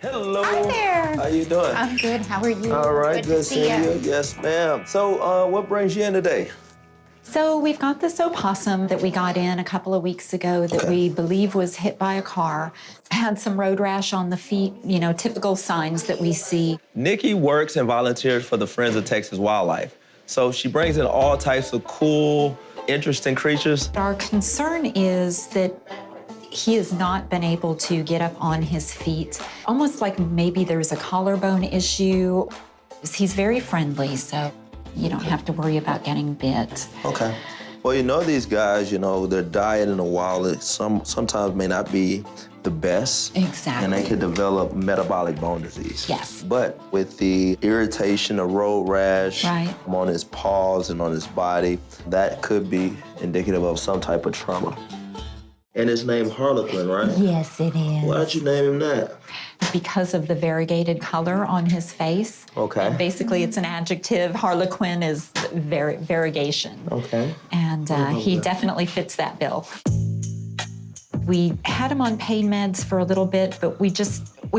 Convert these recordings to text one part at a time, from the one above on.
Hello. Hi there. How you doing? I'm good. How are you? All right, good to see seeing you. you. Yes, ma'am. So, what brings you in today? So we've got this opossum that we got in a couple of weeks ago that we believe was hit by a car. Had some road rash on the feet, you know, typical signs that we see. Nikki works and volunteers for the Friends of Texas Wildlife. So she brings in all types of cool, interesting creatures. Our concern is that he has not been able to get up on his feet, almost like maybe there's a collarbone issue. He's very friendly, so you don't have to worry about getting bit. Okay. Well, you know these guys, you know, their diet in the wild sometimes may not be the best. Exactly. And they could develop metabolic bone disease. Yes. But with the irritation, the road rash Right. on his paws and on his body, that could be indicative of some type of trauma. And it's named Harlequin, right? Yes, it is. Why did you name him that? Because of the variegated color on his face. Okay. Basically, it's an adjective. Harlequin is variegation. Okay. And he definitely fits that bill. We had him on pain meds for a little bit, but we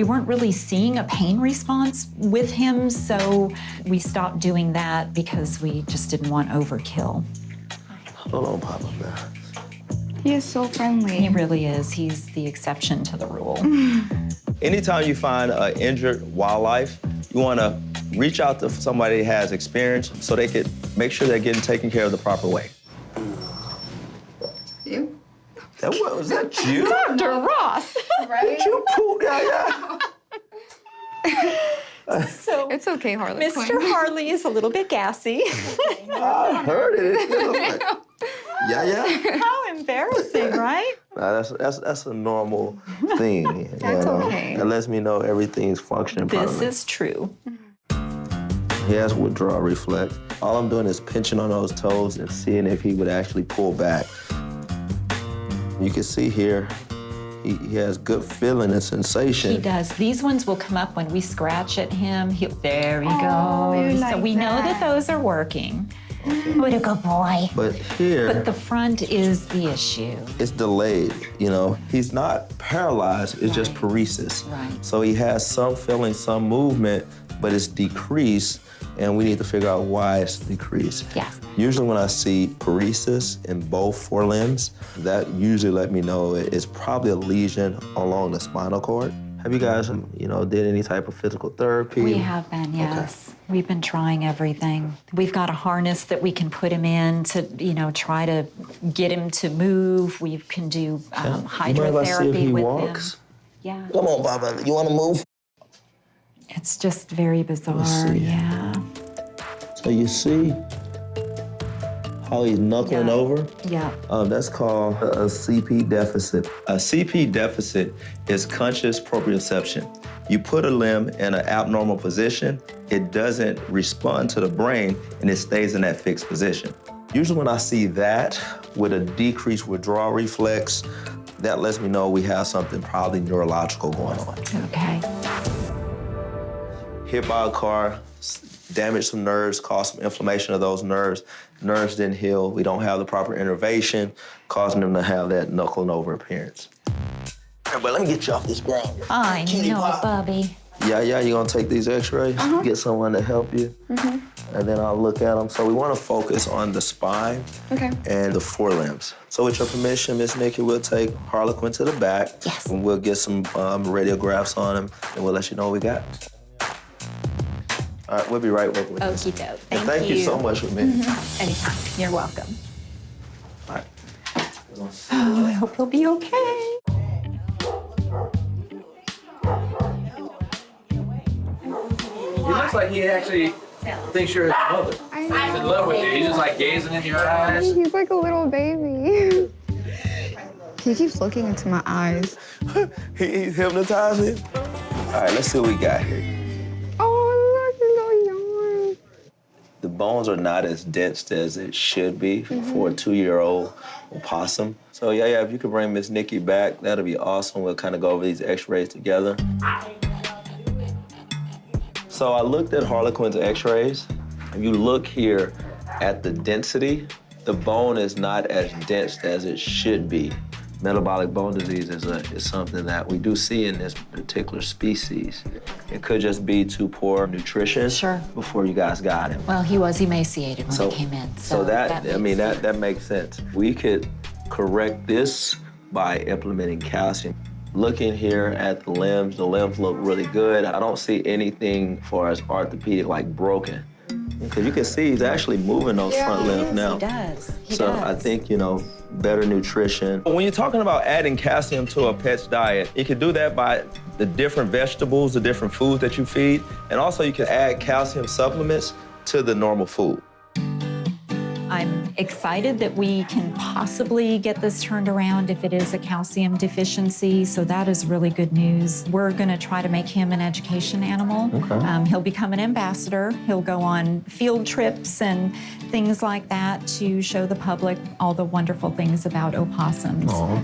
weren't really seeing a pain response with him, so we stopped doing that because we just didn't want overkill. Hold on, Papa, man. He is so friendly. He really is. He's the exception to the rule. Anytime you find an injured wildlife, you want to reach out to somebody that has experience so they could make sure they're getting taken care of the proper way. You? Was that you? Dr. Ross! Right? You poop, yeah. So, It's okay, Harlequin. Mr. Harley is a little bit gassy. I heard it. It feels like, yeah. How embarrassing, right? Nah, that's a normal thing. That's okay. It lets me know everything's functioning This properly. is true. He has withdrawal reflex. All I'm doing is pinching on those toes and seeing if he would actually pull back. You can see here, he has good feeling and sensation. He does. These ones will come up when we scratch at him. There he Oh, you goes. like So we know that that. those are working. What a good boy. But here, But the front is the issue. it's delayed, you know. He's not paralyzed, it's just paresis. Right. So he has some feeling, some movement, but it's decreased, and we need to figure out why it's decreased. Yes. Usually when I see paresis in both forelimbs, that usually let me know it's probably a lesion along the spinal cord. Have you guys, did any type of physical therapy? We have been, yes. We've been trying everything. We've got a harness that we can put him in to, try to get him to move. We can do You mind if I see if hydrotherapy he with walks? him. Yeah. Come on, Baba, you wanna move? It's just very bizarre, see. yeah. So you see how he's knuckling Yeah. over? Yeah. That's called a CP deficit. A CP deficit is conscious proprioception. You put a limb in an abnormal position, it doesn't respond to the brain, and it stays in that fixed position. Usually when I see that with a decreased withdrawal reflex, that lets me know we have something probably neurological going on. Okay. Hit by a car, damaged some nerves, caused some inflammation of those nerves. Nerves didn't heal. We don't have the proper innervation, causing them to have that knuckling over appearance. But let me get you off this ground. I know, Bubby. Yeah, you're gonna take these x-rays, get someone to help you, and then I'll look at them. So we wanna focus on the spine Okay. and the forelimbs. So with your permission, Miss Nikki, we'll take Harlequin to the back. Yes. And we'll get some radiographs on him, and we'll let you know what we got. All right, we'll be right with you. Okie doke. And thank you so much for me. Anytime. You're welcome. All right. Oh, I hope he'll be okay. He looks like he actually thinks you're his mother. I He's know. in love with you. He's just like gazing in your eyes. He's like a little baby. He keeps looking into my eyes. He's hypnotizing. All right, let's see what we got here. Oh, look, he's so young. The bones are not as dense as it should be for a 2-year-old opossum. So yeah, if you could bring Miss Nikki back, that'll be awesome. We'll kind of go over these x-rays together. So I looked at Harlequin's x-rays. If you look here at the density, the bone is not as dense as it should be. Metabolic bone disease is something that we do see in this particular species. It could just be too poor nutrition Sure. before you guys got him. Well, he was emaciated when he came in. So that makes sense. We could correct this by implementing calcium. Looking here at the limbs look really good. I don't see anything for as orthopedic like broken. Because you can see he's actually moving those front limbs now. He does. He So does. I think, better nutrition. When you're talking about adding calcium to a pet's diet, you can do that by the different vegetables, the different foods that you feed, and also you can add calcium supplements to the normal food. I'm excited that we can possibly get this turned around if it is a calcium deficiency, so that is really good news. We're gonna try to make him an education animal. Okay. He'll become an ambassador. He'll go on field trips and things like that to show the public all the wonderful things about opossums. Aw.